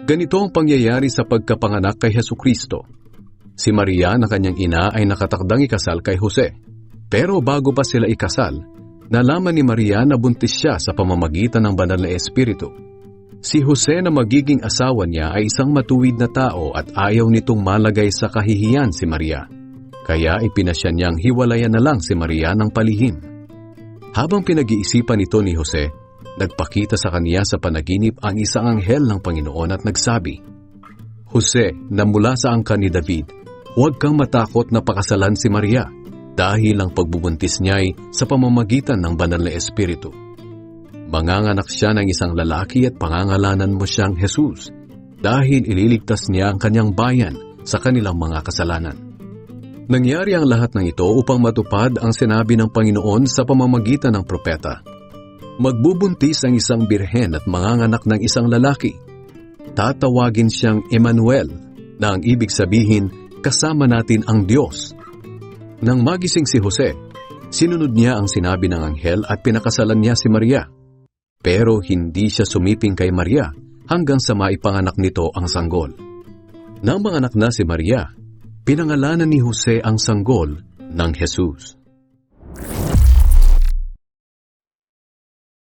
Ganito ang pangyayari sa pagkapanganak kay Hesukristo. Si Maria na kanyang ina ay nakatakdang ikasal kay Jose. Pero bago pa sila ikasal, nalaman ni Maria na buntis siya sa pamamagitan ng banal na Espiritu. Si Jose na magiging asawa niya ay isang matuwid na tao at ayaw nitong malagay sa kahihiyan si Maria. Kaya ipinasya niyang hiwalayan na lang si Maria ng palihim. Habang pinag-iisipan ito ni Jose, nagpakita sa kaniya sa panaginip ang isang anghel ng Panginoon at nagsabi, "Jose, na mula sa angkan ni David, huwag kang matakot na pakasalan si Maria dahil ang pagbubuntis niya ay sa pamamagitan ng banal na Espiritu. Manganganak siya ng isang lalaki at pangangalanan mo siyang Jesus dahil ililigtas niya ang kanyang bayan sa kanilang mga kasalanan." Nangyari ang lahat ng ito upang matupad ang sinabi ng Panginoon sa pamamagitan ng propeta. Magbubuntis ang isang birhen at manganganak ng isang lalaki. Tatawagin siyang Emmanuel, na ang ibig sabihin, kasama natin ang Diyos. Nang magising si Jose, sinunod niya ang sinabi ng anghel at pinakasalan niya si Maria. Pero hindi siya sumiping kay Maria hanggang sa maipanganak nito ang sanggol. Nang manganak na si Maria, pinangalanan ni Jose ang sanggol ng Jesus.